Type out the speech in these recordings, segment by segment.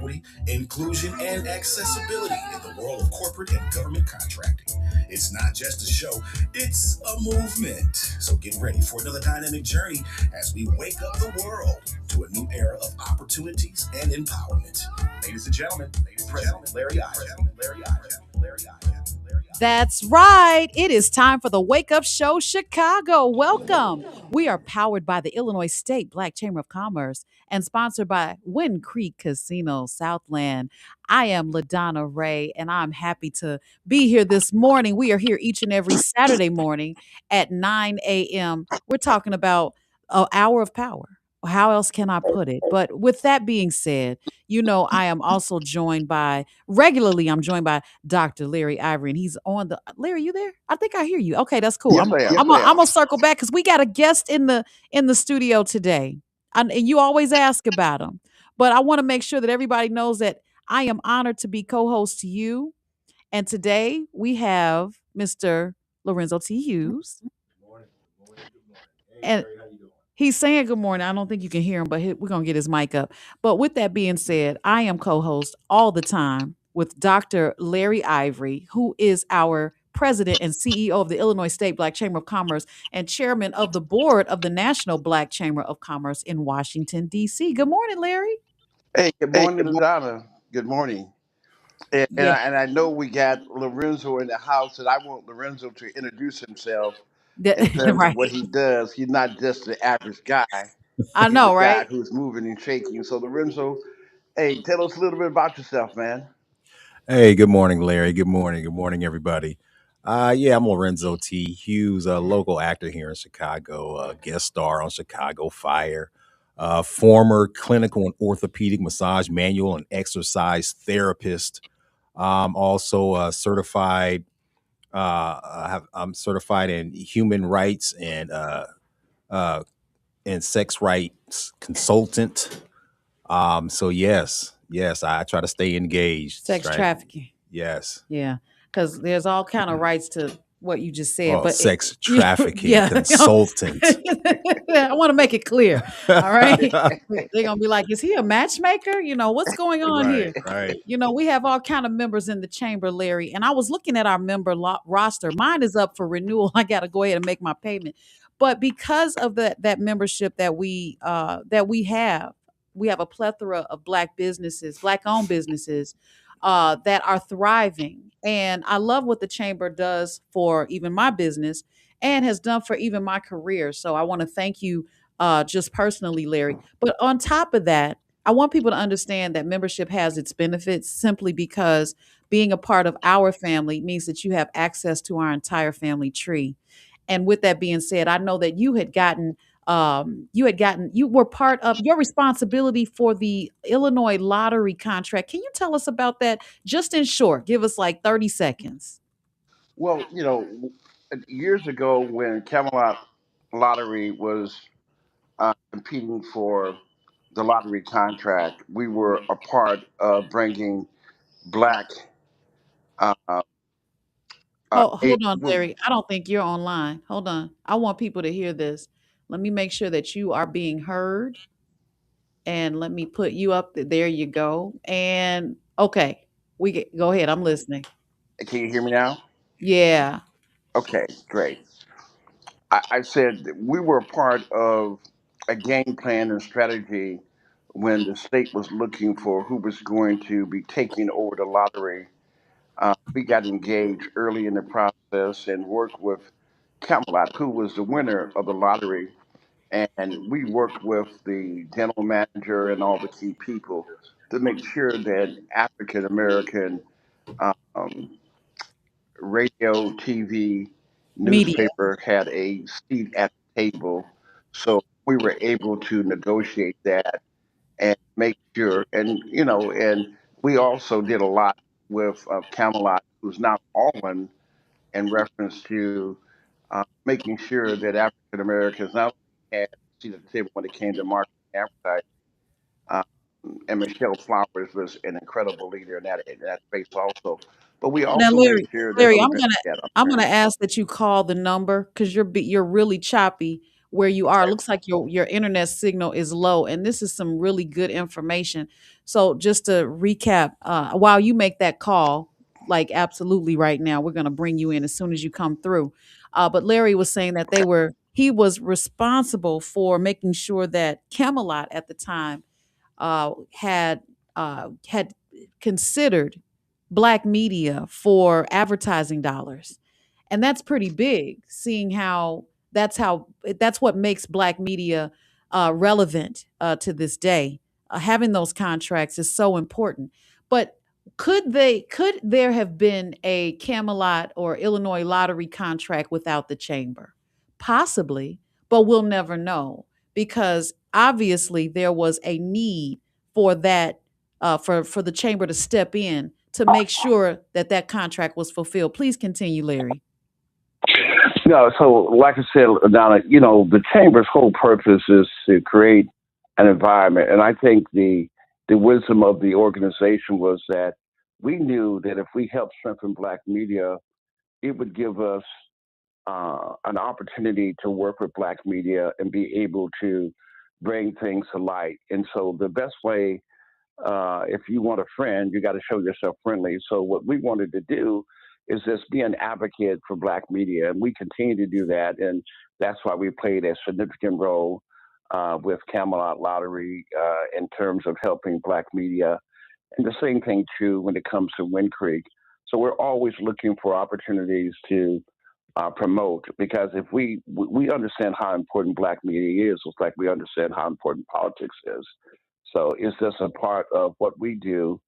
equity, inclusion, and accessibility in the world of corporate and government contracting. It's not just a show, it's a movement. So get ready for another dynamic journey as we wake up the world to a new era of opportunities and empowerment. Ladies and gentlemen, President Larry Ivory. That's right. It is time for the Wake Up Show Chicago. Welcome. We are powered by the Illinois State Black Chamber of Commerce and sponsored by Wind Creek Casino Southland. I am LaDonna Raeh, and I'm happy to be here this morning. We are here each and every Saturday morning at 9 a.m. We're talking about an hour of power. How else can I put it? But with that being said, I am also joined by regularly. I'm joined by Dr. Larry Ivory, and he's on the Larry. You there? I think I hear you. Okay, that's cool. Yes, I'm I am. I'm gonna I'm gonna circle back because we got a guest in the studio today, and you always ask about him, but I want to make sure that everybody knows that I am honored to be co-host to you. And today we have Mr. Lorenzo T. Hughes. And he's saying good morning. I don't think you can hear him, but we're going to get his mic up. But with that being said, I am co host all the time with Dr. Larry Ivory, who is our president and CEO of the Illinois State Black Chamber of Commerce and chairman of the board of the National Black Chamber of Commerce in Washington, D.C. Good morning, Larry. Hey, good morning, Ladonna. Good morning. Yeah, And I know we got Lorenzo in the house, and I want Lorenzo to introduce himself in terms of right. what he does. He's not just the average guy, I he's a know, guy right? who's moving and shaking. So, Lorenzo, hey, tell us a little bit about yourself, man. Hey, good morning, Larry. Good morning. Good morning, everybody. Yeah, I'm Lorenzo T. Hughes, a local actor here in Chicago, guest star on Chicago Fire, former clinical and orthopedic massage manual and exercise therapist. Also certified. I'm certified in human rights uh, and sex rights consultant. So yes, I try to stay engaged. Sex Right. trafficking. Yes. Yeah, because there's all kind of rights to what you just said, Oh, but sex yeah, trafficking yeah. consultant. I want to make it clear. All right, they're gonna be like, "Is he a matchmaker? What's going on Right, here?" right. We have all kind of members in the chamber, Larry, and I was looking at our member roster. Mine is up for renewal. I got to go ahead and make my payment, but because of that membership we have a plethora of black businesses, black owned businesses that are thriving. And I love what the chamber does for even my business and has done for even my career. So I want to thank you just personally, Larry. But on top of that, I want people to understand that membership has its benefits simply because being a part of our family means that you have access to our entire family tree. And with that being said, I know that you were part of your responsibility for the Illinois lottery contract. Can you tell us about that just in short? Give us like 30 seconds. Well, years ago when Camelot Lottery was competing for the lottery contract, we were a part of bringing black uh, Hold on, women. Larry. I don't think you're online. Hold on. I want people to hear this. Let me make sure that you are being heard, and let me put you up. There you go. And okay, go ahead. I'm listening. Can you hear me now? Yeah. Okay, great. I said that we were a part of a game plan and strategy when the state was looking for who was going to be taking over the lottery. We got engaged early in the process and worked with Camelot, who was the winner of the lottery. And we worked with the general manager and all the key people to make sure that African American um, radio, TV, Media. newspaper had a seat at the table. So we were able to negotiate that and make sure, and we also did a lot with Camelot, who's now fallen in reference to making sure that African Americans not only had a seat at the table when it came to marketing and advertising. Um, and Michelle Flowers was an incredible leader in that space also. But we Now, also made Larry, sure that Larry, other I'm businesses gonna had. I'm I'm sorry. gonna ask that you call the number because you're really choppy. where you are. It looks like your internet signal is low, and this is some really good information. So just to recap, while you make that call, like absolutely right now, we're going to bring you in as soon as you come through. But Larry was saying that he was responsible for making sure that Camelot at the time had considered black media for advertising dollars, and that's pretty big. Seeing how that's what makes black media relevant to this day. Having those contracts is so important. But could there have been a Camelot or Illinois lottery contract without the chamber? Possibly, but we'll never know because obviously there was a need for that for the chamber to step in to make sure that that contract was fulfilled. Please continue, Larry. No, so like I said, Donna, the chamber's whole purpose is to create an environment, and I think the wisdom of the organization was that we knew that if we helped strengthen Black media, it would give us an opportunity to work with Black media and be able to bring things to light. And so the best way, if you want a friend, you got to show yourself friendly. So what we wanted to do is just be an advocate for Black media, and we continue to do that. And that's why we played a significant role with Camelot Lottery in terms of helping Black media. And the same thing too when it comes to Wind Creek. So we're always looking for opportunities to promote, because if we understand how important Black media is, it's like we understand how important politics is. So it's just a part of what we do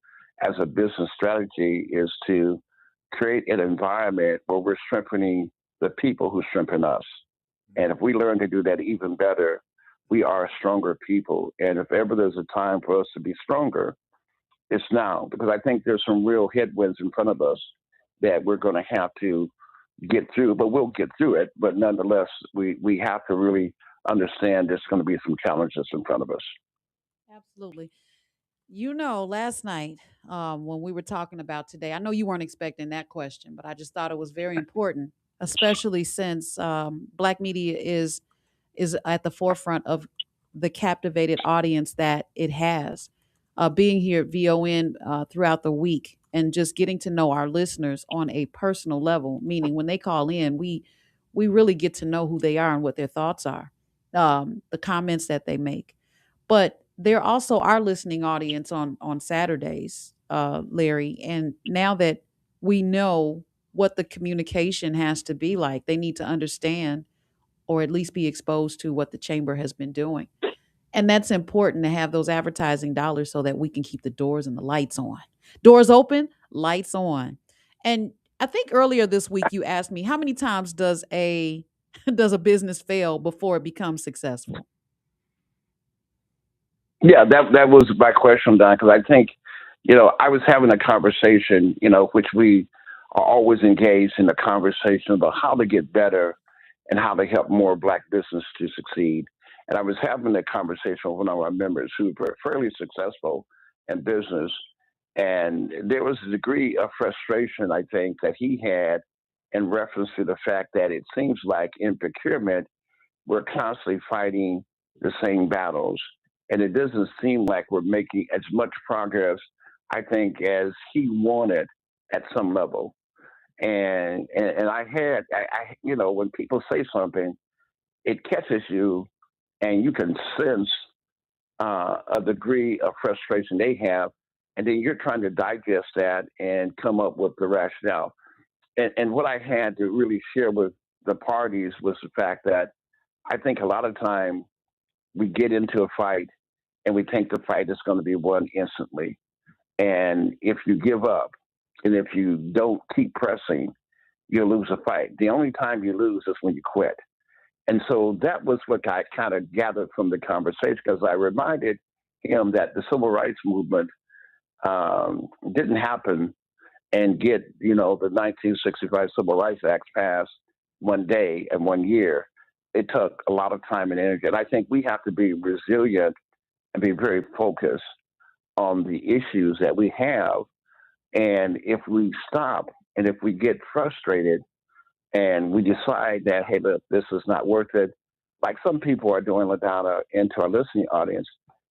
as a business strategy is to create an environment where we're strengthening the people who strengthen us. And if we learn to do that even better, we are stronger people. And if ever there's a time for us to be stronger, it's now, because I think there's some real headwinds in front of us that we're going to have to get through, but we'll get through it. But nonetheless, we have to really understand there's going to be some challenges in front of us. Absolutely. Last night, when we were talking about today, I know you weren't expecting that question, but I just thought it was very important, especially since Black media is at the forefront of the captivated audience that it has. Being here at VON throughout the week and just getting to know our listeners on a personal level, meaning when they call in, we really get to know who they are and what their thoughts are, the comments that they make. But they're also our listening audience on Saturdays, Larry. And now that we know what the communication has to be like, they need to understand or at least be exposed to what the chamber has been doing. And that's important to have those advertising dollars so that we can keep the doors and the lights on. Doors open, lights on. And I think earlier this week you asked me how many times does a does a business fail before it becomes successful? Yeah, that was my question, Don, because I think, I was having a conversation, which we are always engaged in a conversation about how to get better and how to help more Black business to succeed. And I was having a conversation with one of our members who were fairly successful in business. And there was a degree of frustration, I think, that he had in reference to the fact that it seems like in procurement, we're constantly fighting the same battles. And it doesn't seem like we're making as much progress, I think, as he wanted at some level. And when people say something, it catches you, and you can sense a degree of frustration they have, and then you're trying to digest that and come up with the rationale. And what I had to really share with the parties was the fact that I think a lot of time we get into a fight and we think the fight is going to be won instantly. And if you give up and if you don't keep pressing, you'll lose a fight. The only time you lose is when you quit. And so that was what I kind of gathered from the conversation, because I reminded him that the civil rights movement didn't happen and get, the 1965 Civil Rights Act passed one day and one year. It took a lot of time and energy. And I think we have to be resilient and be very focused on the issues that we have. And if we stop and if we get frustrated and we decide that, hey, look, this is not worth it, like some people are doing, LaDonna, and to our listening audience,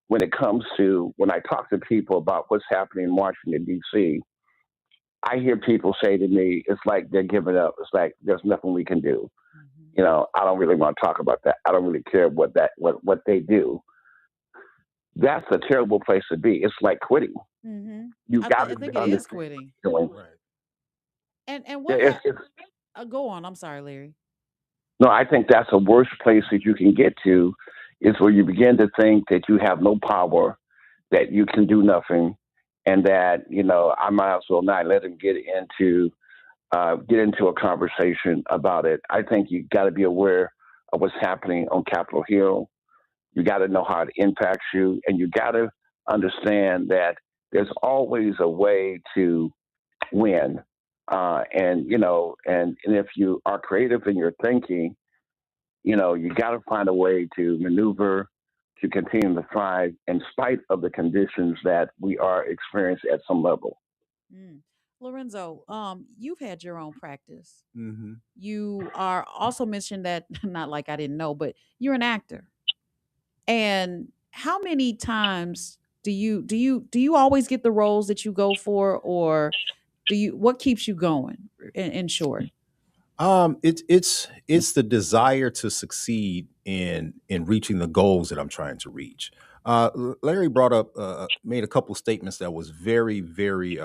when it comes to when I talk to people about what's happening in Washington, D.C., I hear people say to me, it's like they're giving up. It's like there's nothing we can do. Mhm. I don't really want to talk about that. I don't really care what they do. That's a terrible place to be. It's like quitting. Mhm. You got I to think it is understand quitting. what you're doing. Right. And Yeah, what it's go on. I'm sorry, Larry. no. I think that's the worst place that you can get to, is where you begin to think that you have no power, that you can do nothing, and that I might as well not let him get into a conversation about it. I think you got to be aware of what's happening on Capitol Hill. You got to know how it impacts you, and you got to understand that there's always a way to win. And if you are creative in your thinking, you got to find a way to maneuver to continue to thrive in spite of the conditions that we are experiencing at some level. Mm. Lorenzo, you've had your own practice. Hmm. You are also mentioned that not like I didn't know, but you're an actor. And how many times do you always get the roles that you go for, or what keeps you going in short? It's the desire to succeed in reaching the goals that I'm trying to reach. Larry brought up made a couple statements that was very very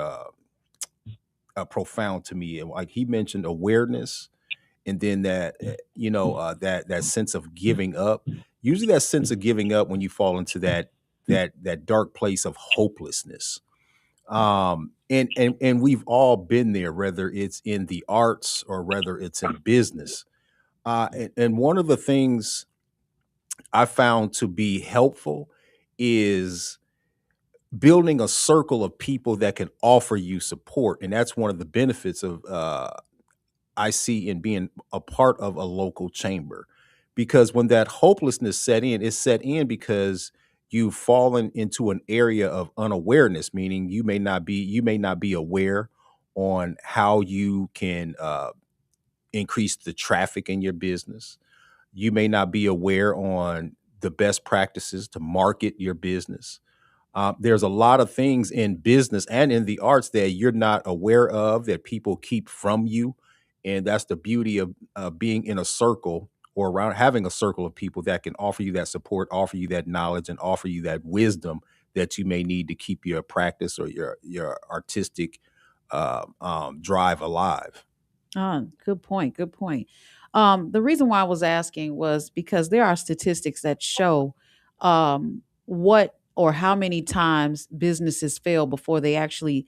profound to me. And like he mentioned awareness, and then that that sense of giving up. Usually, that sense of giving up when you fall into that dark place of hopelessness. And we've all been there, whether it's in the arts or whether it's in business. And one of the things I found to be helpful is building a circle of people that can offer you support. And that's one of the benefits of I see in being a part of a local chamber. Because when that hopelessness set in, it set in because you've fallen into an area of unawareness, meaning you may not be aware on how you can increase the traffic in your business. You may not be aware on the best practices to market your business. There's a lot of things in business and in the arts that you're not aware of that people keep from you. And that's the beauty of being in a circle or around having a circle of people that can offer you that support, offer you that knowledge, and offer you that wisdom that you may need to keep your practice or your artistic drive alive. Good point. Good point. The reason why I was asking was because there are statistics that show what or how many times businesses fail before they actually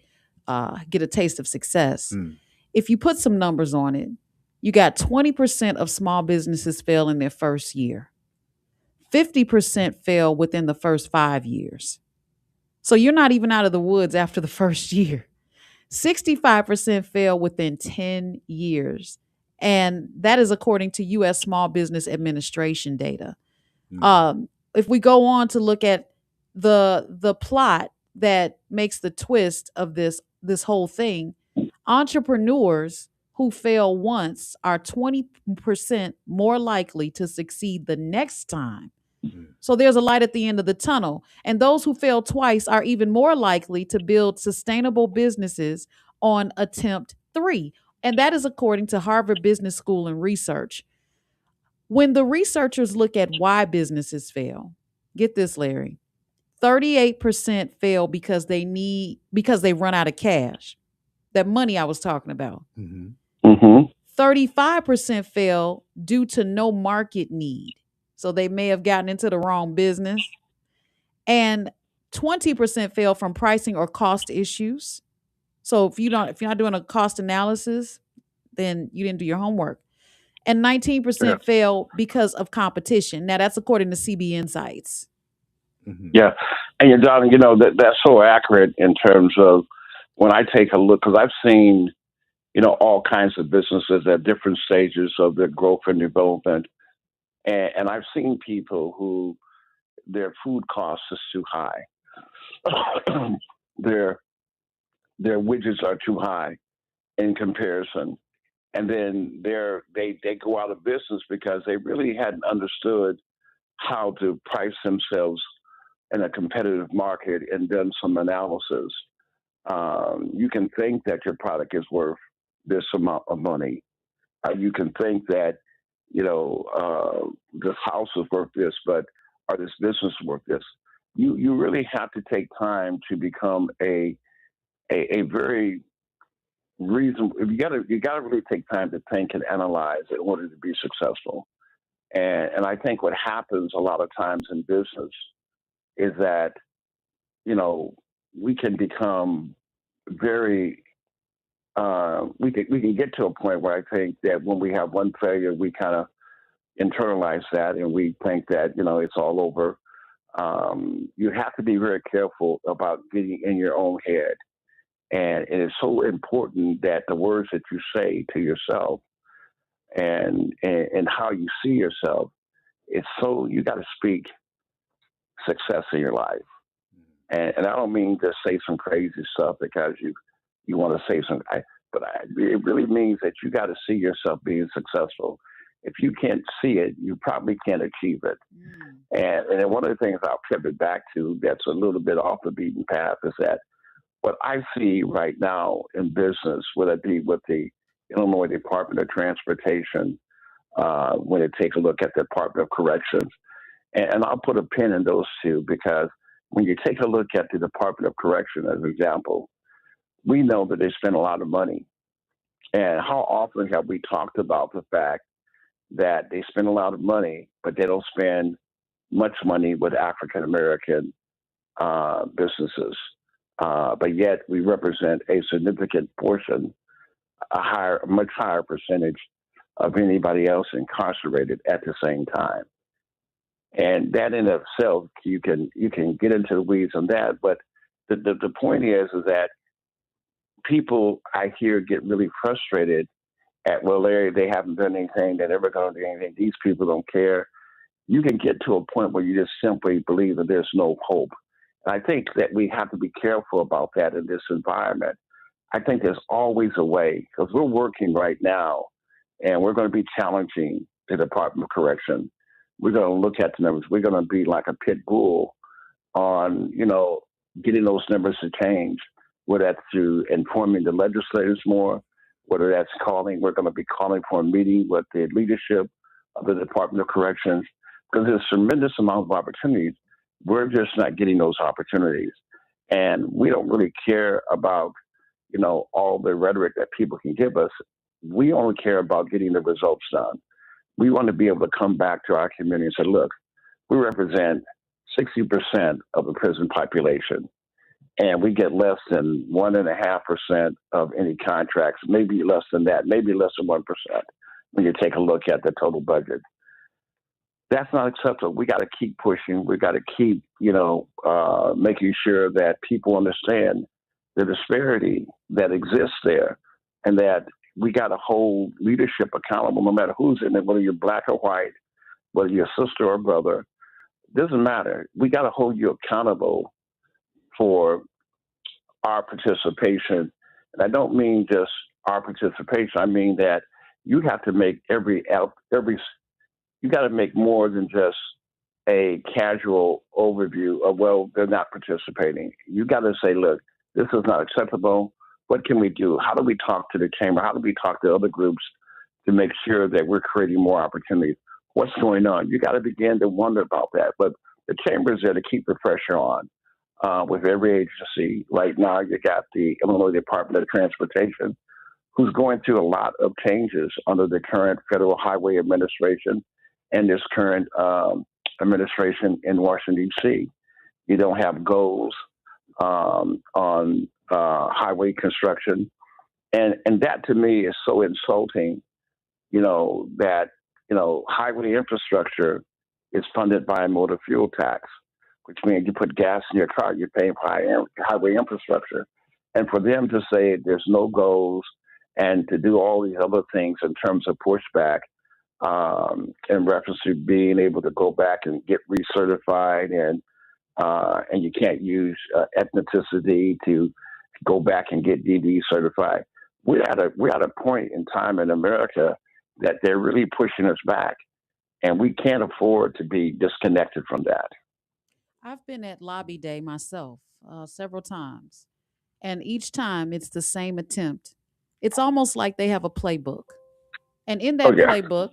get a taste of success. Mm, If you put some numbers on it, you got 20% of small businesses fail in their first year, 50% fail within the first 5 years. So you're not even out of the woods after the first year. 65% fail within 10 years. And that is according to US Small Business Administration data. mhm, If we go on to look at the plot that makes the twist of this whole thing, entrepreneurs who fail once are 20% more likely to succeed the next time. mm, So there's a light at the end of the tunnel. And those who fail twice are even more likely to build sustainable businesses on attempt three. And that is according to Harvard Business School and research. When the researchers look at why businesses fail, get this, Larry, 38% fail because they run out of cash. That money I was talking about. mhm, Hmm. 35% fail due to no market need. So they may have gotten into the wrong business. And 20% fail from pricing or cost issues. So if you're not doing a cost analysis, then you didn't do your homework. And Yeah. 19% fail because of competition. Now that's according to CB Insights. mhm, Yeah. And you're darling, that's so accurate in terms of when I take a look, because I've seen, all kinds of businesses at different stages of their growth and development. And I've seen people who their food cost is too high. their their widgets are too high in comparison. and then they go out of business because they really hadn't understood how to price themselves in a competitive market and done some analysis. You can think that your product is worth this amount of money. You can think that this house is worth this, but or this business worth this. You really have to take time to become a very reasonable. You gotta really take time to think and analyze in order to be successful. And I think what happens a lot of times in business is that you know we can become very we can get to a point where I think that when we have one failure, we kind of internalize that and we think that it's all over. You have to be very careful about getting in your own head, and it is so important that the words that you say to yourself and how you see yourself, it's so you got to speak success in your life. And I don't mean to say some crazy stuff because you want to say something, it really means that you got to see yourself being successful. If you can't see it, you probably can't achieve it. And then one of the things I'll pivot back to that's a little bit off the beaten path is that what I see right now in business, whether it be with the Illinois Department of Transportation, when it takes a look at the Department of Corrections, and I'll put a pin in those two because when you take a look at the Department of Correction as an example, we know that they spend a lot of money. And how often have we talked about the fact that they spend a lot of money, but they don't spend much money with African American businesses? But yet we represent a significant portion, a much higher percentage of anybody else incarcerated at the same time. And that in itself, you can get into the weeds on that. But the point is that people I hear get really frustrated at, well, Larry, they haven't done anything. They're never going to do anything. These people don't care. You can get to a point where you just simply believe that there's no hope. And I think that we have to be careful about that in this environment. I think there's always a way because we're working right now and we're going to be challenging the Department of Correction. We're going to look at the numbers. We're going to be like a pit bull on, getting those numbers to change, whether that's through informing the legislators more, whether that's we're going to be calling for a meeting with the leadership of the Department of Corrections, because there's a tremendous amount of opportunities. We're just not getting those opportunities. And we don't really care about, all the rhetoric that people can give us. We only care about getting the results done. We want to be able to come back to our community and say, look, we represent 60% of the prison population, and we get less than 1.5% of any contracts, maybe less than that, maybe less than 1% when you take a look at the total budget. That's not acceptable. We got to keep pushing. We got to keep, making sure that people understand the disparity that exists there, and that we got to hold leadership accountable, no matter who's in it, whether you're black or white, whether you're a sister or brother. Doesn't matter. We got to hold you accountable for our participation. And I don't mean just our participation. I mean that you have to make you got to make more than just a casual overview of, well, they're not participating. You got to say, look, this is not acceptable. What can we do? How do we talk to the chamber? How do we talk to other groups to make sure that we're creating more opportunities? What's going on? You got to begin to wonder about that. But the chamber is there to keep the pressure on with every agency. Right now, you got the Illinois Department of Transportation, who's going through a lot of changes under the current Federal Highway Administration and this current administration in Washington, D.C. You don't have goals on highway construction. And that to me is so insulting, that, highway infrastructure is funded by a motor fuel tax, which means you put gas in your car, you're paying for highway infrastructure. And for them to say there's no goals and to do all these other things in terms of pushback, in reference to being able to go back and get recertified, and you can't use ethnicity to go back and get DD certified. we're at a point in time in America that they're really pushing us back, and we can't afford to be disconnected from that. I've been at lobby day myself several times, and each time it's the same attempt. It's almost like they have a playbook. And in Oh that yeah. playbook,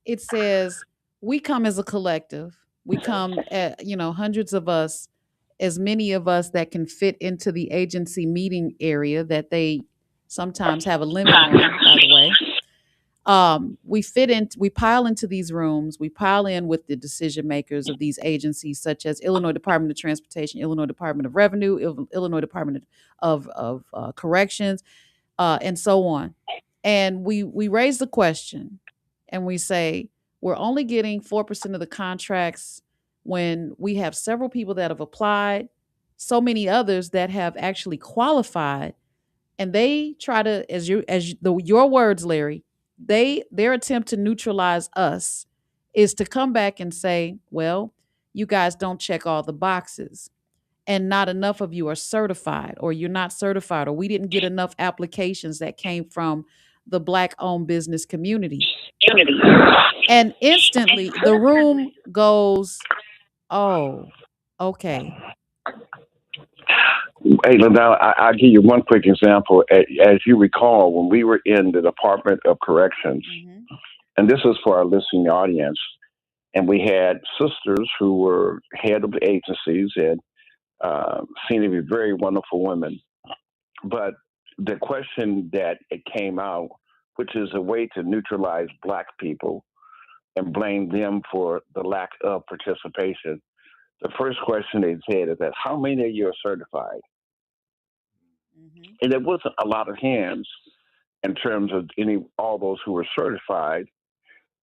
it says, we come as a collective. We come at, hundreds of us, as many of us that can fit into the agency meeting area that they sometimes have a limit on, by the way. We pile into these rooms, we pile in with the decision makers of these agencies, such as Illinois Department of Transportation, Illinois Department of Revenue, Illinois Department of Corrections, and so on. And we raise the question, and we say we're only getting 4% of the contracts when we have several people that have applied, so many others that have actually qualified, and they try to, your words, Larry, their attempt to neutralize us is to come back and say, well, you guys don't check all the boxes, and not enough of you are certified, or you're not certified, or we didn't get enough applications that came from the black owned business community. And instantly the room goes, oh, okay. Hey, LaDonna, I'll give you one quick example. As you recall, when we were in the Department of Corrections, Mm-hmm. and this is for our listening audience, and we had sisters who were head of the agencies and seemed to be very wonderful women. But the question that it came out, which is a way to neutralize black people and blame them for the lack of participation. The first question they said is that how many of you are certified? Mm-hmm. And there wasn't a lot of hands in terms of any all those who were certified,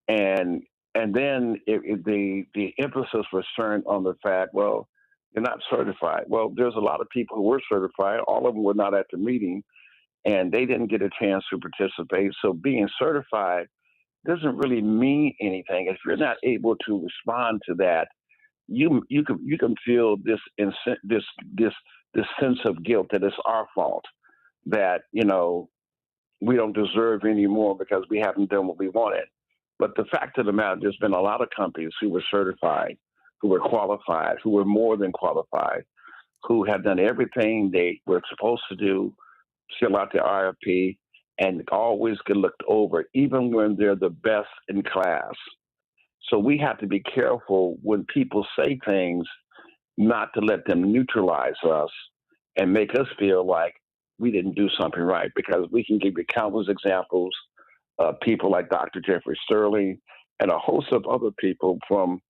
and then the emphasis was turned on the fact, well, you're not certified. Well, there's a lot of people who were certified. All of them were not at the meeting, and they didn't get a chance to participate. So being certified doesn't really mean anything if you're not able to respond to that. You can feel this this this sense of guilt that it's our fault, that we don't deserve any more because we haven't done what we wanted. But the fact of the matter, there's been a lot of companies who were certified, who were qualified, who were more than qualified, who have done everything they were supposed to do, fill out the RFP, and always get looked over, even when they're the best in class. So we have to be careful when people say things, not to let them neutralize us and make us feel like we didn't do something right, because we can give you countless examples of people like Dr. Jeffrey Sterling and a host of other people from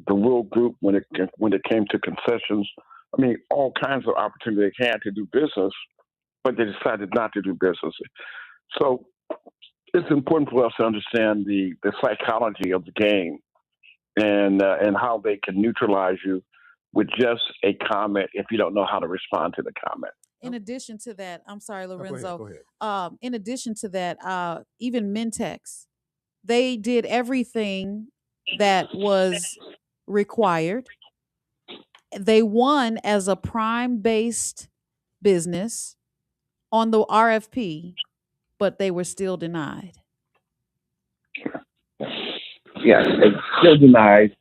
the World Group when it came to concessions. I mean, all kinds of opportunity they had to do business, but they decided not to do business. So it's important for us to understand the psychology of the game, and how they can neutralize you with just a comment if you don't know how to respond to the comment. In addition to that, I'm sorry, Oh, go ahead. Lorenzo. Go ahead. In addition to that, even Mintex, they did everything that was required. They won as a prime based business on the RFP, but they were still denied. Yes, it's still denied,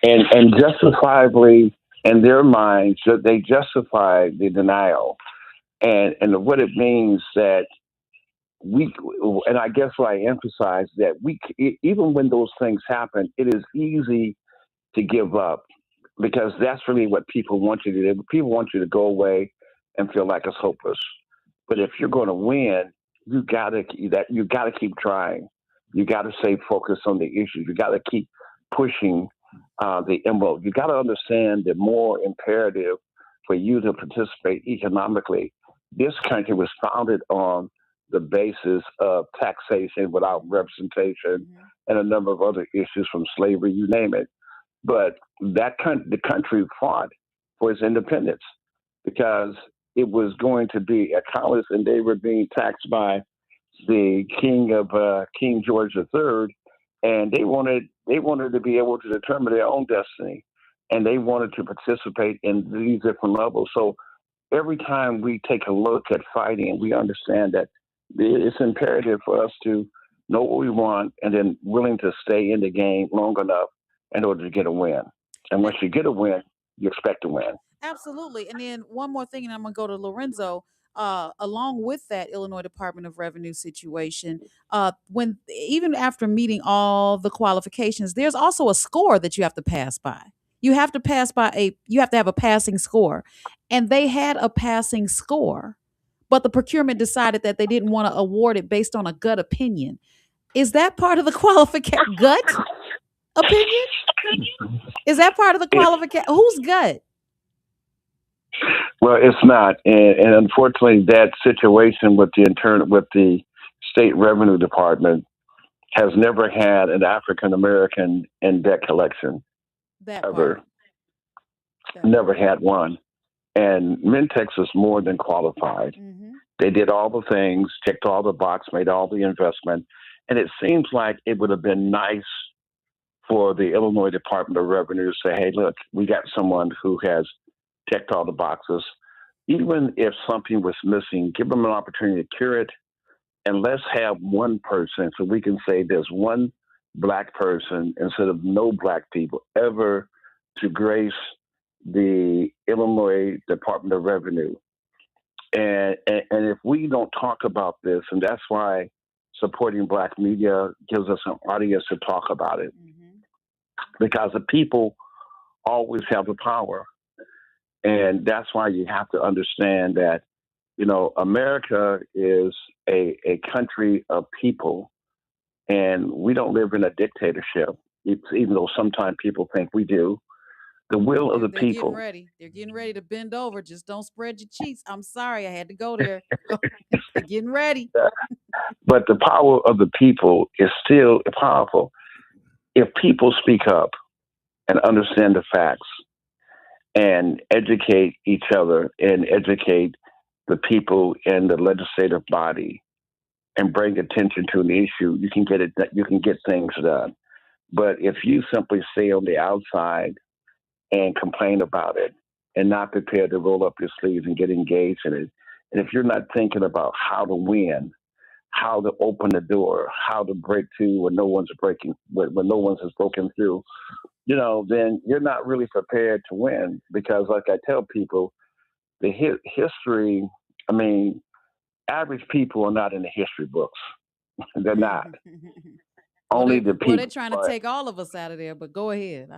and justifiably in their minds that they justify the denial, and what it means that we, and I guess what I emphasize that even when those things happen, it is easy to give up, because that's really what people want you to do. People want you to go away and feel like it's hopeless. But if you're going to win, you gotta keep trying. You got to stay focused on the issues. You got to keep pushing the envelope. You got to understand the more imperative for you to participate economically. This country was founded on the basis of taxation without representation Mm-hmm. and a number of other issues, from slavery, you name it. But the country fought for its independence because it was going to be a colony, and they were being taxed by the King George III, and they wanted to be able to determine their own destiny, and they wanted to participate in these different levels. So every time we take a look at fighting, we understand that It's imperative for us to know what we want and then willing to stay in the game long enough in order to get a win. And once you get a win, you expect to win. Absolutely. And then one more thing, and I'm gonna go to Lorenzo. Along with that Illinois Department of Revenue situation, when even after meeting all the qualifications, there's also a score that you have to pass by. You have to have a passing score. And they had a passing score, but the procurement decided that they didn't want to award it based on a gut opinion. Is that part of the qualification? Gut opinion? Is that part of the It, qualification? Whose gut? well, it's not, and unfortunately, that situation with the state revenue department has never had an African American in debt collection That ever. part. That Never part. had one. And Mintex is more than qualified. Mm-hmm. They did all the things, checked all the box, made all the investment, and it seems like it would have been nice for the Illinois Department of Revenue to say, "Hey, look, we got someone who has checked all the boxes. Even if something was missing, give them an opportunity to cure it, and let's have one person so we can say there's one black person instead of no black people ever to grace the Illinois Department of Revenue." And if we don't talk about this, and that's why supporting black media gives us an audience to talk about it, Mm-hmm. because the people always have the power. And that's why you have to understand that, America is a country of people, and we don't live in a dictatorship. Even though sometimes people think we do, the will of the They're getting people. ready. They're getting ready to bend over. Just don't spread your cheeks. I'm sorry, I had to go there. They're getting ready. But the power of the people is still powerful. If people speak up and understand the facts and educate each other and educate the people in the legislative body and bring attention to an issue, you can get things done. But if you simply stay on the outside and complain about it and not prepared to roll up your sleeves and get engaged in it, and if you're not thinking about how to win, how to open the door, how to break through when no one's has broken through, then you're not really prepared to win. Because, like I tell people, the history. I mean, average people are not in the history books. They're not. well, Only they the well they're people. trying to take all of us out of there. But go ahead.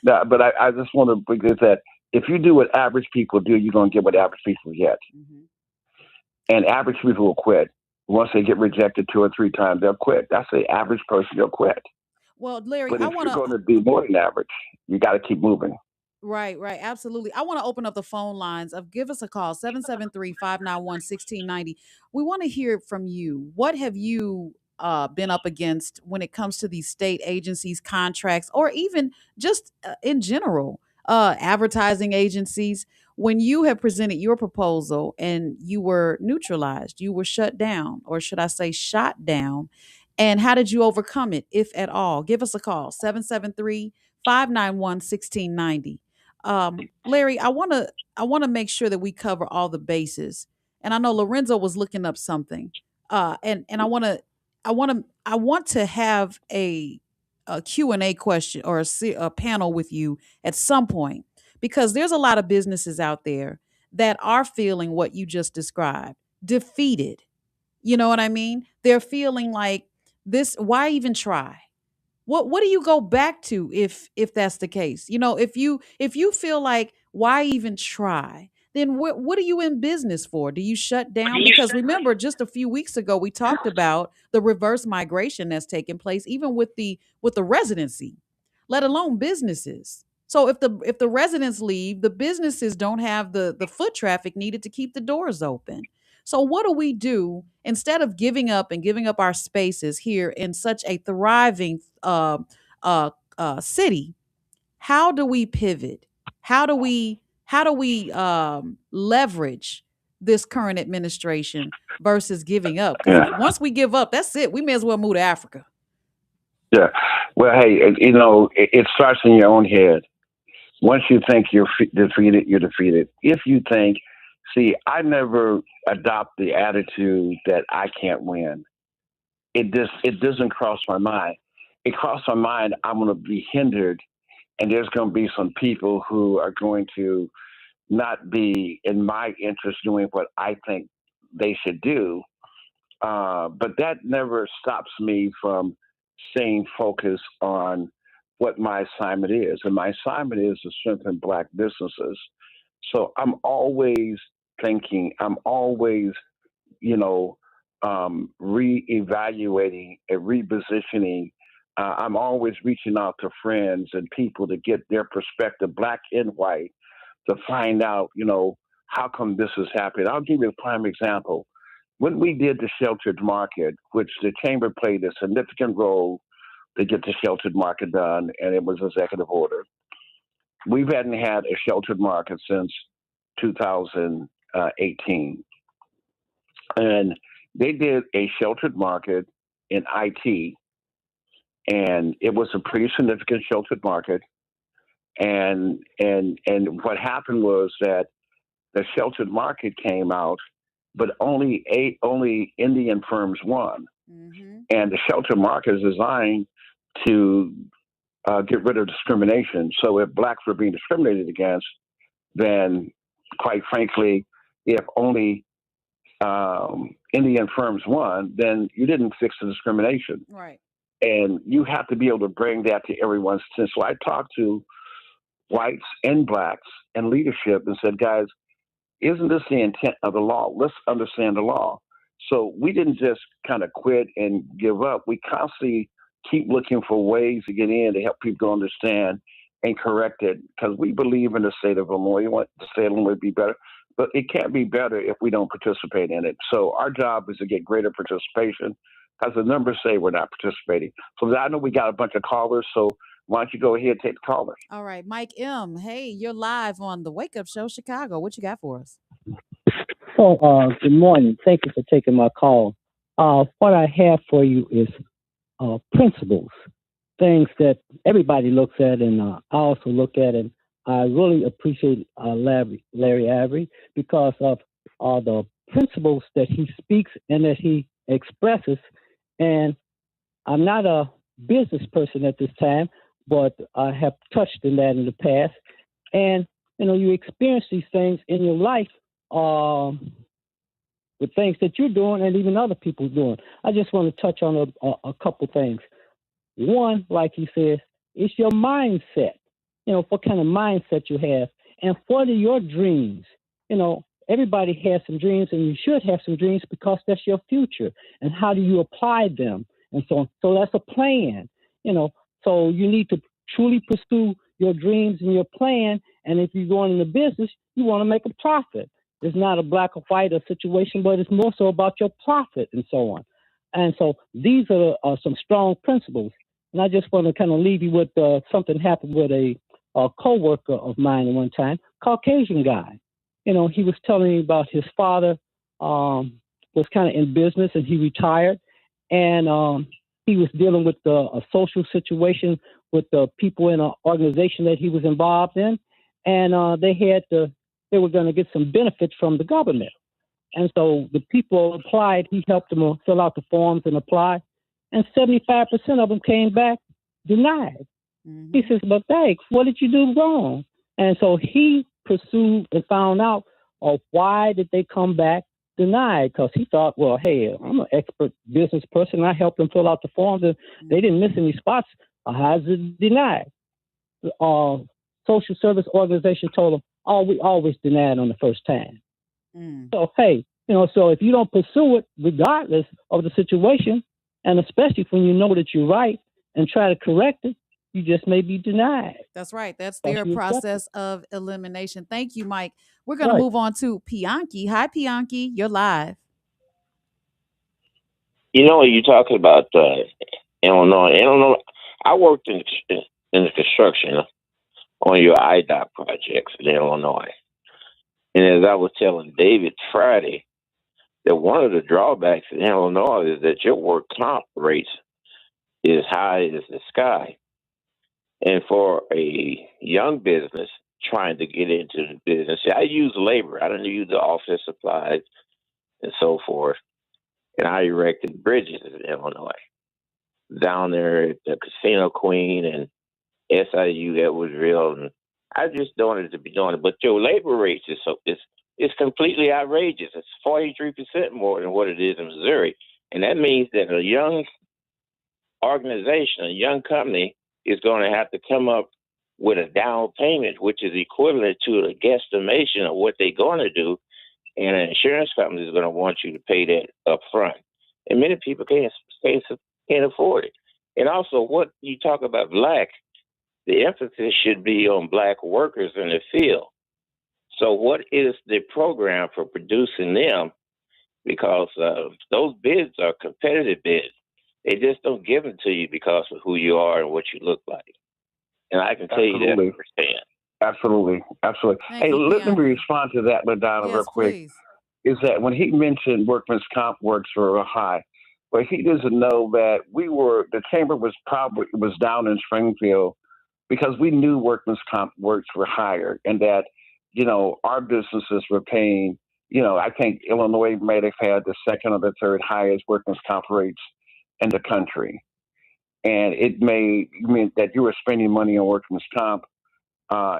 But I just want to bring this that if you do what average people do, you're going to get what average people get. Mm-hmm. And average people will quit. Once they get rejected 2 or 3 times, they'll quit. That's the average person, they'll quit. Well, Larry, But I if want you're to. going to be more than average, you got to keep moving. Right, right. Absolutely. I want to open up the phone lines. Give us a call, 773-591-1690. We want to hear from you. What have you been up against when it comes to these state agencies, contracts, or even just in general, advertising agencies? When you have presented your proposal and you were neutralized, you were shut down, or should I say shot down? And how did you overcome it, if at all? Give us a call, 773-591-1690. Larry, I want to make sure that we cover all the bases. And I know Lorenzo was looking up something. And I want to have a Q&A question or a panel with you at some point, because there's a lot of businesses out there that are feeling what you just described, defeated. You know what I mean? They're feeling like, this, why even try? What do you go back to if that's the case? If you feel like, why even try? Then what are you in business for? Do you shut down? Because remember, just a few weeks ago we talked about the reverse migration that's taking place, even with the residency, let alone businesses. So if the residents leave, the businesses don't have the foot traffic needed to keep the doors open. So what do we do instead of giving up our spaces here in such a thriving city? How do we pivot? How do we leverage this current administration versus giving up? Because Yeah. once we give up, that's it. We may as well move to Africa. Yeah. Well, hey, it starts in your own head. Once you think you're defeated, you're defeated. If you think See, I never adopt the attitude that I can't win. It doesn't cross my mind. It crossed my mind I'm going to be hindered, and there's going to be some people who are going to not be in my interest doing what I think they should do. But that never stops me from staying focused on what my assignment is. And my assignment is to strengthen Black businesses. So I'm always thinking, I'm always, you know, reevaluating and repositioning. I'm always reaching out to friends and people to get their perspective, Black and white, to find out, how come this is happening. I'll give you a prime example. When we did the sheltered market, which the chamber played a significant role to get the sheltered market done, and it was executive order. We hadn't had a sheltered market since 2018. And they did a sheltered market in IT, and it was a pretty significant sheltered market. And what happened was that the sheltered market came out, but only Indian firms won. Mm-hmm. And the sheltered market is designed to get rid of discrimination. So if blacks were being discriminated against, then quite frankly, if only Indian firms won, then you didn't fix the discrimination. Right. And you have to be able to bring that to everyone's attention. So I talked to whites and blacks and leadership and said, guys, isn't this the intent of the law? Let's understand the law. So we didn't just kind of quit and give up. We constantly keep looking for ways to get in to help people understand and correct it, because we believe in the state of Illinois. We want the state of Illinois to be better, but it can't be better if we don't participate in it. So our job is to get greater participation, because the numbers say we're not participating. So I know we got a bunch of callers, so why don't you go ahead and take the callers? All right, Mike M. Hey, you're live on the Wake Up Show, Chicago. What you got for us? So, good morning. Thank you for taking my call. What I have for you is principles, things that everybody looks at, and I also look at. And I really appreciate Larry Ivory because of the principles that he speaks and that he expresses. And I'm not a business person at this time, but I have touched in that in the past. And, you experience these things in your life with things that you're doing and even other people doing. I just want to touch on a couple things. One, like he says, is your mindset. What kind of mindset you have. And what are your dreams? Everybody has some dreams, and you should have some dreams because that's your future. And how do you apply them? And so on. So that's a plan. So you need to truly pursue your dreams and your plan. And if you're going into business, you want to make a profit. It's not a black or white situation, but it's more so about your profit and so on. And so these are some strong principles. And I just want to kind of leave you with something happened with a co-worker of mine at one time, Caucasian guy. He was telling me about his father was kind of in business, and he retired. And he was dealing with a social situation with the people in an organization that he was involved in. And they were going to get some benefits from the government. And so the people applied. He helped them fill out the forms and apply. And 75% of them came back denied. Mm-hmm. He says, but thanks, what did you do wrong? And so he pursued and found out why did they come back denied, because he thought, well, hey, I'm an expert business person. I helped them fill out the forms, and they didn't miss any spots. How is it denied? The social service organization told them, we always denied on the first time. So, hey, so if you don't pursue it, regardless of the situation, and especially when you know that you're right and try to correct it, you just may be denied. That's right. That's their process of elimination. Thank you, Mike. We're going to move on to Pianki. Hi, Pianki. You're live. You're talking about Illinois. I worked in the construction on your IDOT projects in Illinois. And as I was telling David Friday, that one of the drawbacks in Illinois is that your work comp rates is high as the sky. And for a young business trying to get into the business. See, I use labor. I don't use the office supplies and so forth. And I erected bridges in Illinois. Down there at the Casino Queen and SIU Edwardsville, and I just wanted to be doing it. But your labor rates is it's completely outrageous. It's 43% more than what it is in Missouri, and that means that a young organization, a young company, is going to have to come up with a down payment, which is equivalent to a guesstimation of what they're going to do, and an insurance company is going to want you to pay that up front. And many people can't afford it. And also, what you talk about black, the emphasis should be on black workers in the field. So what is the program for producing them? Because those bids are competitive bids. They just don't give them to you because of who you are and what you look like. And I can tell you that firsthand. Absolutely. Thank Hey, you, let me Keandre. respond to that, LaDonna, real Yes, quick. please. Is that when he mentioned workman's comp works were high, but he doesn't know that the chamber was down in Springfield because we knew workman's comp works were higher, and that our businesses were paying. I think Illinois might have had the second or the third highest workman's comp rates in the country, and it may mean that you were spending money on workman's comp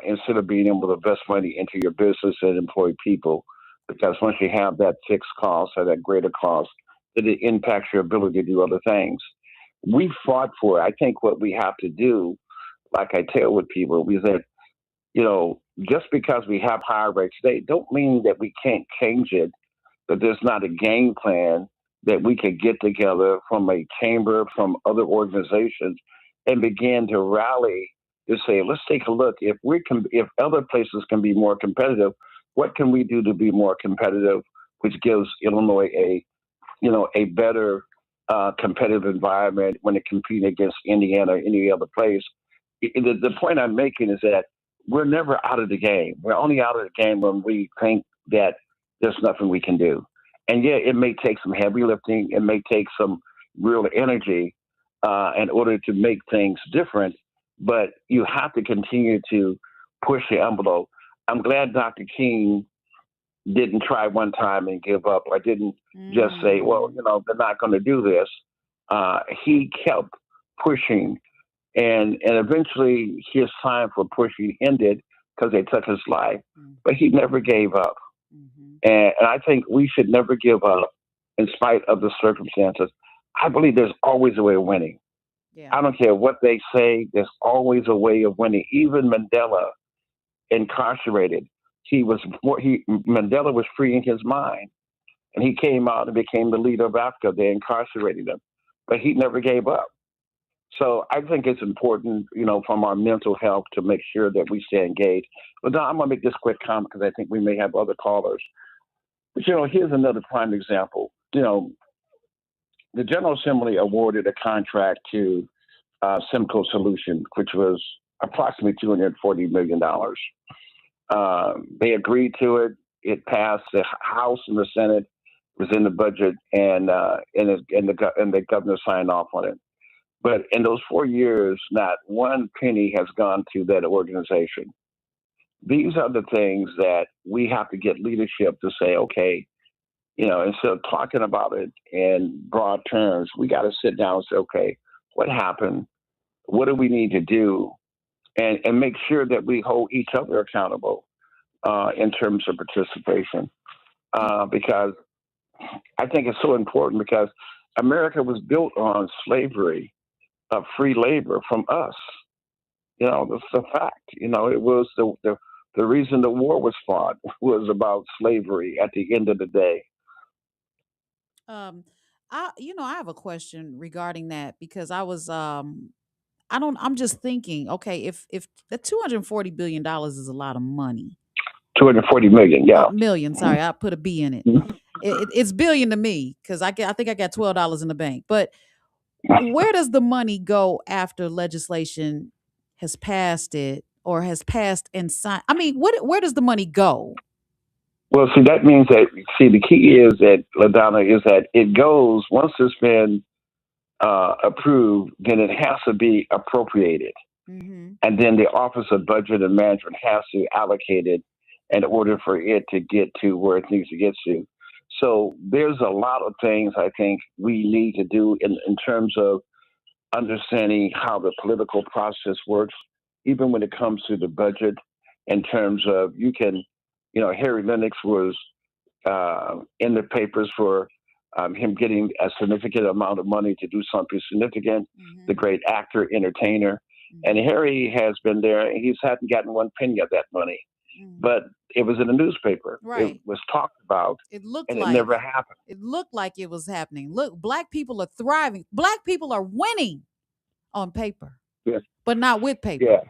instead of being able to invest money into your business and employ people. Because once you have that fixed cost or that greater cost, then it impacts your ability to do other things. We fought for it. I think what we have to do, like I tell with people, is that, just because we have higher rates today, don't mean that we can't change it, that there's not a game plan that we could get together from a chamber, from other organizations, and begin to rally to say, let's take a look. If other places can be more competitive, what can we do to be more competitive, which gives Illinois a better competitive environment when it competes against Indiana or any other place? The point I'm making is that we're never out of the game. We're only out of the game when we think that there's nothing we can do. And yeah, it may take some heavy lifting. It may take some real energy in order to make things different. But you have to continue to push the envelope. I'm glad Dr. King didn't try one time and give up. I didn't just say, well, they're not going to do this. He kept pushing, and eventually his time for pushing ended because they took his life. But he never gave up. And I think we should never give up in spite of the circumstances. I believe there's always a way of winning. Yeah. I don't care what they say. There's always a way of winning. Even Mandela, incarcerated, Mandela was freeing his mind, and he came out and became the leader of Africa. They incarcerated him, but he never gave up. So I think it's important, from our mental health to make sure that we stay engaged. But now I'm going to make this quick comment because I think we may have other callers. But here's another prime example. The General Assembly awarded a contract to Simcoe Solution, which was approximately $240 million. They agreed to it. It passed the House and the Senate. It was in the budget, and the governor signed off on it. But in those 4 years, not one penny has gone to that organization. These are the things that we have to get leadership to say, okay, instead of talking about it in broad terms, we got to sit down and say, okay, what happened? What do we need to do? And make sure that we hold each other accountable in terms of participation. Because I think it's so important, because America was built on slavery of free labor from us. That's a fact. It was the reason the war was fought was about slavery at the end of the day. I have a question regarding that, because I'm just thinking, okay, if the $240 billion is a lot of money. 240 million, yeah. Million, sorry, I put a B in it. It's billion to me, because I think I got $12 in the bank. But where does the money go after legislation has passed it, or has passed and signed? I mean, where does the money go? Well, that means that, the key is that, LaDonna, is that it goes, once it's been approved, then it has to be appropriated. Mm-hmm. and then the Office of Budget and Management has to allocate it in order for it to get to where it needs to get to. So there's a lot of things I think we need to do in terms of understanding how the political process works, even when it comes to the budget, in terms of Harry Lennox was in the papers for him getting a significant amount of money to do something significant, the Mm-hmm. great actor, entertainer. And Mm-hmm. Harry has been there, and he's hadn't gotten one penny of that money. Mm-hmm. But it was in the newspaper, it Right. was talked about, It looked and it like never happened. it looked like it was happening. Look, black people are thriving. Black people are winning on paper, Yeah, but not with yeah, paper.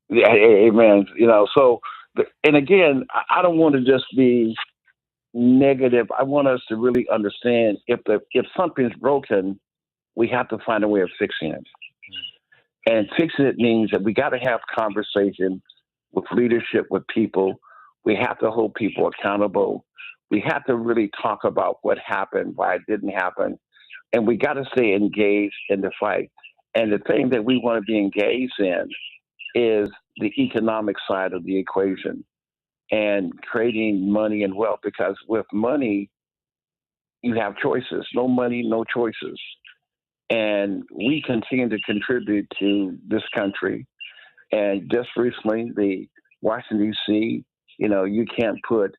yeah, amen. So, and again, I don't want to just be negative. I want us to really understand if something's broken, we have to find a way of fixing it. And fixing it means that we got to have conversation with leadership, with people. We have to hold people accountable. We have to really talk about what happened, why it didn't happen, and we got to stay engaged in the fight. And the thing that we want to be engaged in is the economic side of the equation and creating money and wealth. Because with money, you have choices. No money, no choices. And we continue to contribute to this country. And just recently, the Washington D.C., you can't put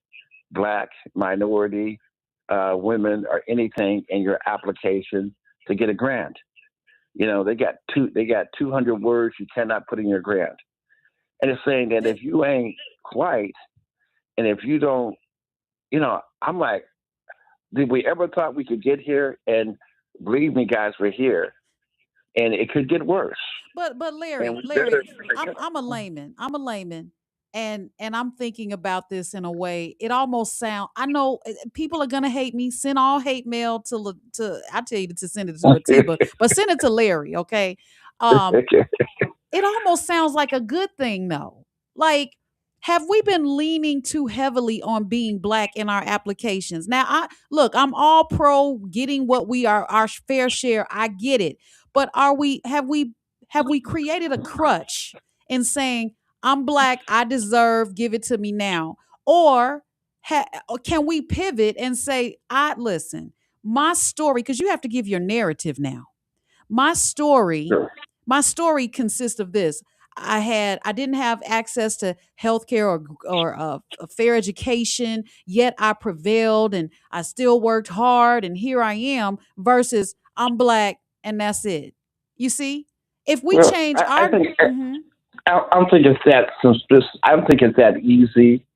black, minority, women, or anything in your application to get a grant. They got 200 words you cannot put in your grant, and it's saying that if you ain't white and if you don't, I'm like, did we ever thought we could get here? And believe me, guys, we're here, and it could get worse. But And Larry, we better. Larry, I'm a layman. I'm a layman. And I'm thinking about this in a way. It almost sound. I know people are gonna hate me. Send all hate mail to. I tell you to send it to Atiba, but send it to Larry. Okay. Um, it almost sounds like a good thing though. Like, have we been leaning too heavily on being black in our applications? Now, I'm all pro getting what we are our fair share. I get it. But have we created a crutch in saying I'm black, I deserve, give it to me now? Or can we pivot and say, I listen, my story, because you have to give your narrative now. My story, my story consists of this. I didn't have access to healthcare or a fair education, yet I prevailed and I still worked hard and here I am versus I'm black and that's it. You see? If we Well, change I our think mhm. I don't think it's that I don't think it's that easy,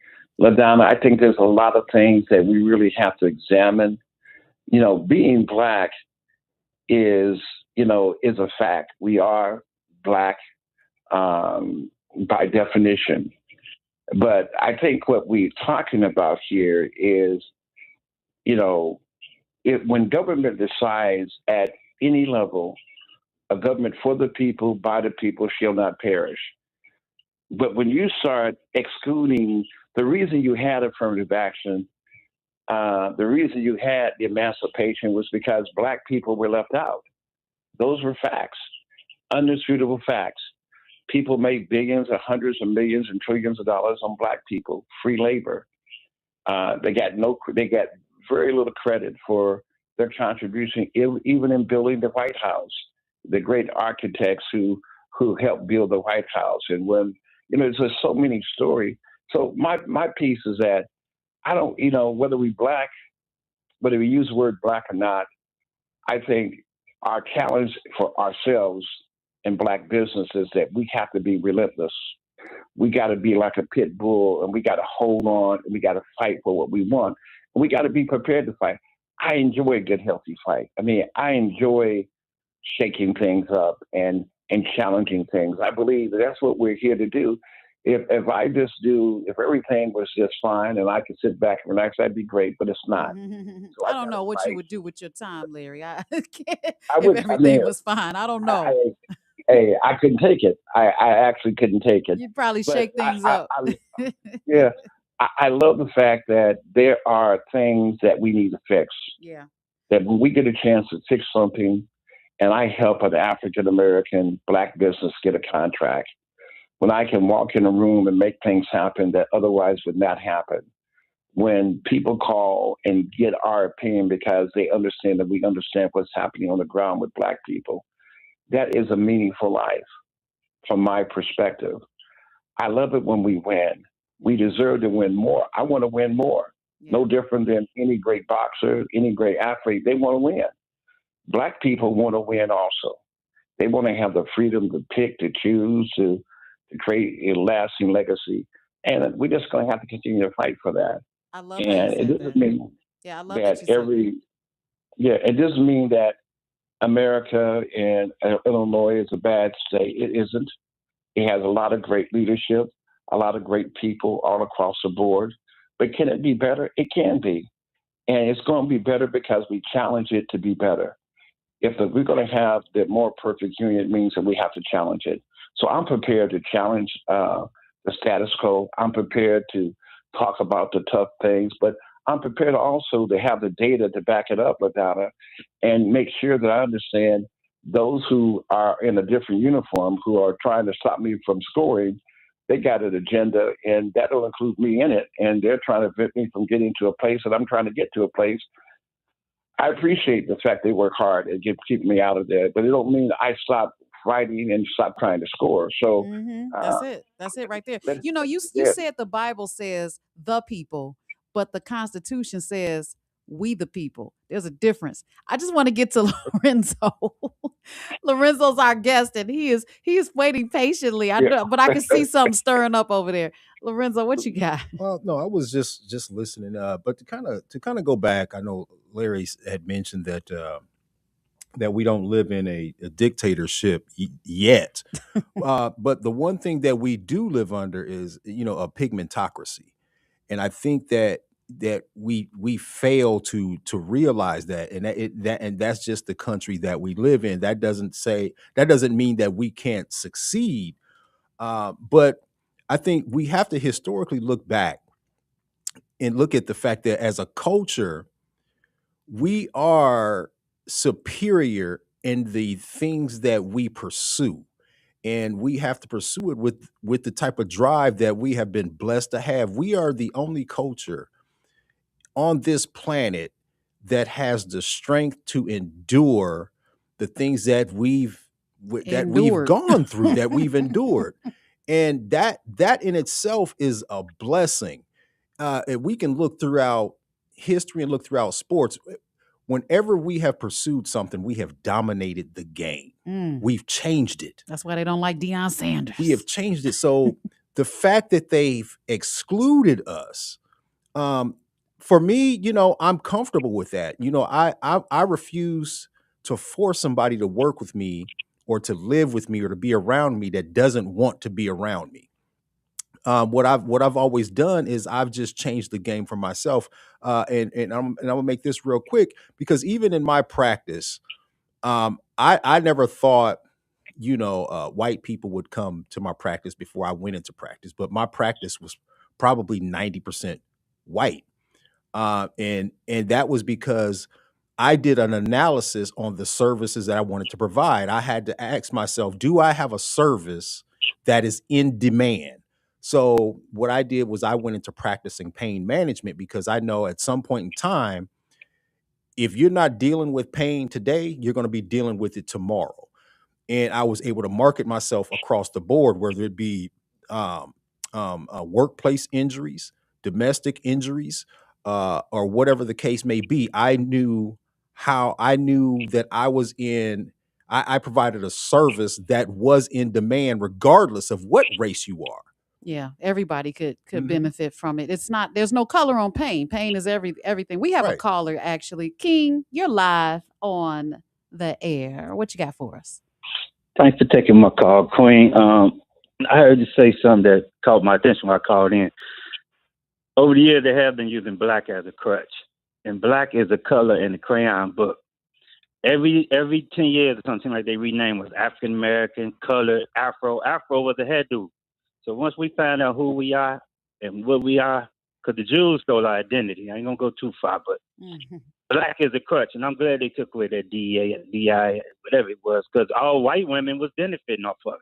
LaDonna. I think there's a lot of things that we really have to examine. Being black is is a fact. We are black by definition. But I think what we're talking about here is, you know, when government decides at any level, a government for the people, by the people, shall not perish. But when you start excluding the reason you had affirmative action, the reason you had the emancipation was because black people were left out. Those were facts, undisputable facts. People made billions or hundreds of millions and trillions of dollars on black people, free labor. They got very little credit for their contribution, even in building the White House. The great architects who helped build the White House, and when there's just so many stories. So my piece is that I don't, whether we black, whether we use the word black or not, I think our challenge for ourselves in black business is that we have to be relentless. We got to be like a pit bull and we got to hold on and we got to fight for what we want. And we got to be prepared to fight. I enjoy a good, healthy fight. I mean, I enjoy shaking things up and challenging things. I believe that's what we're here to do. If everything was just fine and I could sit back and relax, that'd be great, but it's not. So I I don't got to know what you fight. would do with your time, Larry. I If would, I mean, everything was fine, I don't I, know. hey, I couldn't take it. I actually couldn't take it. You'd probably But shake things up. yeah, I love the fact that there are things that we need to fix. Yeah. That when we get a chance to fix something and I help an African American Black business get a contract, when I can walk in a room and make things happen that otherwise would not happen, when people call and get our opinion because they understand that we understand what's happening on the ground with Black people, that is a meaningful life from my perspective. I love it when we win. We deserve to win more. I want to win more. Yeah. No different than any great boxer, any great athlete. They want to win. Black people want to win also. They want to have the freedom to pick, to choose, to create a lasting legacy. And we're just going to have to continue to fight for that. I love how you And it said doesn't that. mean Yeah, I love that that you said that. it doesn't mean that America and Illinois is a bad state. It isn't. It has a lot of great leadership, a lot of great people all across the board. But can it be better? It can be. And it's going to be better because we challenge it to be better. If we're going to have the more perfect union, it means that we have to challenge it. So I'm prepared to challenge the status quo. I'm prepared to talk about the tough things, but I'm prepared also to have the data to back it up, LaDonna, and make sure that I understand those who are in a different uniform who are trying to stop me from scoring. They got an agenda, and that'll include me in it. And they're trying to prevent me from getting to a place that I'm trying to get to a place. I appreciate the fact they work hard and keep me out of there, but it don't mean I stop fighting and stop trying to score. So That's it. That's it right there. let's You know, you yeah, said the Bible says the people, but the Constitution says we the people. There's a difference. I just want to get to Lorenzo. Lorenzo's our guest, and he is waiting patiently. I yeah. know, but I can see something stirring up over there. Lorenzo, what you got? Well, no, I was just listening. But to kind of go back, I know Larry had mentioned that that we don't live in a dictatorship yet. But the one thing that we do live under is, a pigmentocracy, and I think that we fail to realize that, and that's just the country that we live in. That doesn't mean that we can't succeed, but I think we have to historically look back and look at the fact that as a culture, we are superior in the things that we pursue, and we have to pursue it with the type of drive that we have been blessed to have. We are the only culture on this planet that has the strength to endure the things that we've Endured. gone through, that we've endured, and that in itself is a blessing. And we can look throughout history and look throughout sports. Whenever we have pursued something, we have dominated the game. Mm, We've changed it. that's why they don't like Deion Sanders. We have changed it. So the fact that they've excluded us, um, for me, I'm comfortable with that. I refuse to force somebody to work with me or to live with me or to be around me that doesn't want to be around me. What I've always done is I've just changed the game for myself. And I'm gonna make this real quick, because even in my practice, I never thought, white people would come to my practice before I went into practice, but my practice was probably 90% white. And that was because I did an analysis on the services that I wanted to provide. I had to ask myself, do I have a service that is in demand? So what I did was I went into practicing pain management, because I know at some point in time, if you're not dealing with pain today, you're going to be dealing with it tomorrow. And I was able to market myself across the board, whether it be um, workplace injuries, domestic injuries, or whatever the case may be. I knew that I was in. I provided a service that was in demand, regardless of what race you are. Yeah, everybody could Mhm. benefit from it. It's not There's no color on pain. Pain is everything. We have a Right. caller actually. King, you're live on the air. What you got for us? Thanks for taking my call, Queen. I heard you say something that caught my attention when I called in. Over the years, they have been using black as a crutch, and black is a color in the crayon book. Every 10 years or something like they rename was African American, colored, Afro. Afro was a hairdo. So once we find out who we are and what we are, because the Jews stole our identity. I ain't gonna go too far, but Black is a crutch, and I'm glad they took away that DEA and DI, whatever it was, because all white women was benefiting off of it.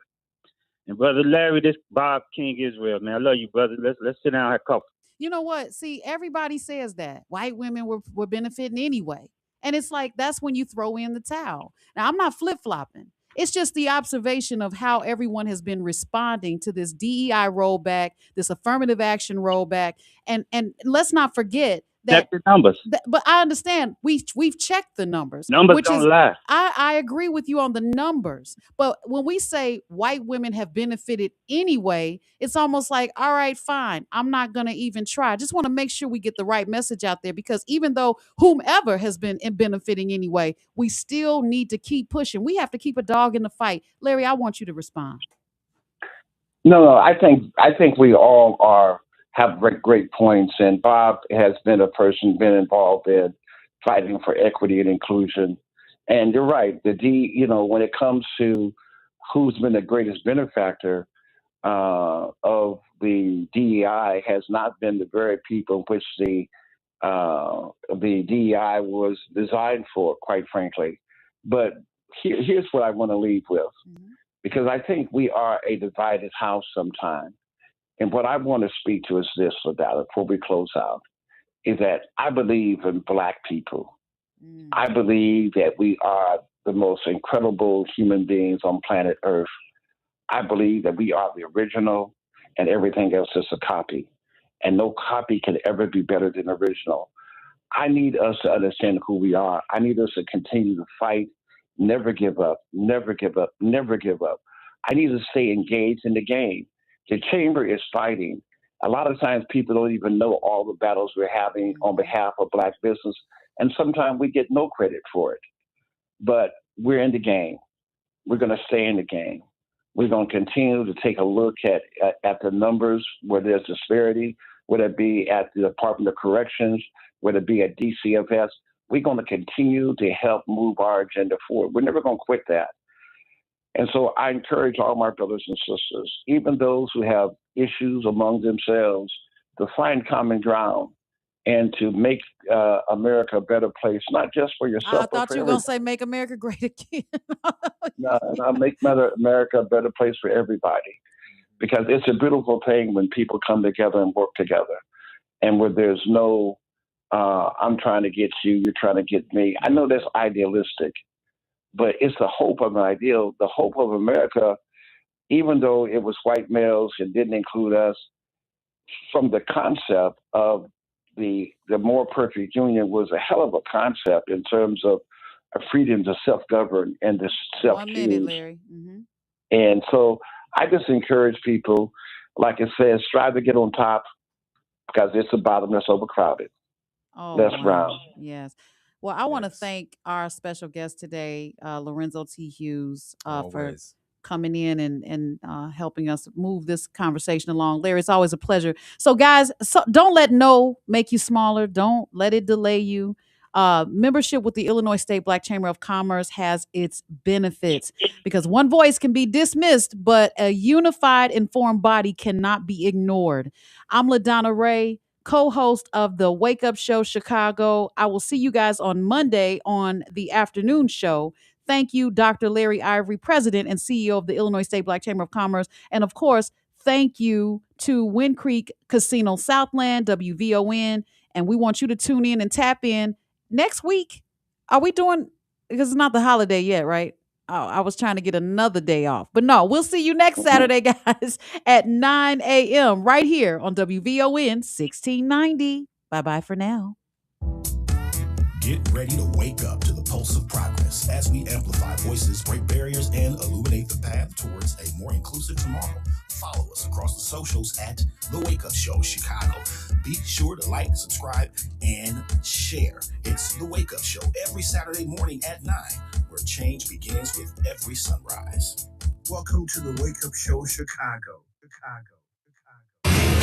And Brother Larry, this Bob King Israel, man, I love you, brother. Let's sit down and have coffee. You know what? See, everybody says that white women were benefiting anyway. And it's like, that's when you throw in the towel. Now, I'm not flip flopping. It's just the observation of how everyone has been responding to this DEI rollback, this affirmative action rollback. And let's not forget Check that, the numbers. but I understand we've checked the numbers. Numbers which don't is, lie. I agree with you on the numbers. But when we say white women have benefited anyway, it's almost like, all right, fine, I'm not going to even try. I just want to make sure we get the right message out there, because even though whomever has been benefiting anyway, we still need to keep pushing. We have to keep a dog in the fight. Larry, I want you to respond. No, I think we all have great points, and Bob has been been involved in fighting for equity and inclusion. And you're right, when it comes to who's been the greatest benefactor of the DEI has not been the very people which the DEI was designed for, quite frankly. But here's what I want to leave with, because I think we are a divided house sometimes. And what I want to speak to is this, LaDonna, before we close out, is that I believe in Black people. I believe that we are the most incredible human beings on planet Earth. I believe that we are the original and everything else is a copy. And no copy can ever be better than original. I need us to understand who we are. I need us to continue to fight, never give up, never give up, never give up. I need to stay engaged in the game. The chamber is fighting. A lot of times people don't even know all the battles we're having on behalf of Black business, and sometimes we get no credit for it. But we're in the game. We're going to stay in the game. We're going to continue to take a look at the numbers where there's disparity, whether it be at the Department of Corrections, whether it be at DCFS. We're going to continue to help move our agenda forward. We're never going to quit that. And so I encourage all my brothers and sisters, even those who have issues among themselves, to find common ground and to make America a better place, not just for yourself, I thought you were going to say make America great again. no, make America a better place for everybody. Because it's a beautiful thing when people come together and work together, and where there's no, I'm trying to get you, you're trying to get me. I know that's idealistic, but it's the hope of an ideal, the hope of America, even though it was white males and didn't include us, from the concept of the more perfect union was a hell of a concept in terms of a freedom to self-govern and to self-choose. 1 minute, Larry. And so I just encourage people, like it says, strive to get on top, because it's the bottom that's overcrowded. Oh, That's wow. Brown. Yes. Well, I want to thank our special guest today, Lorenzo T. Hughes, for Always. coming in and helping us move this conversation along. Larry, it's always a pleasure. So, guys, don't let no make you smaller. Don't let it delay you. Membership with the Illinois State Black Chamber of Commerce has its benefits, because one voice can be dismissed, but a unified, informed body cannot be ignored. I'm LaDonna Raeh, co-host of the Wake Up Show Chicago. I will see you guys on Monday on the afternoon show. Thank you, Dr. Larry Ivory, President and CEO of the Illinois State Black Chamber of Commerce. And of course, thank you to Wind Creek Casino Southland, WVON. And we want you to tune in and tap in next week. Are we doing, because it's not the holiday yet, right? Oh, I was trying to get another day off. But no, we'll see you next Saturday, guys, at 9 a.m. right here on WVON 1690. Bye-bye for now. Get ready to wake up to the pulse of progress as we amplify voices, break barriers, and illuminate the path towards a more inclusive tomorrow. Follow us across the socials at The Wake Up Show Chicago. Be sure to like, subscribe, and share. It's The Wake Up Show every Saturday morning at 9, where change begins with every sunrise. Welcome to The Wake Up Show Chicago.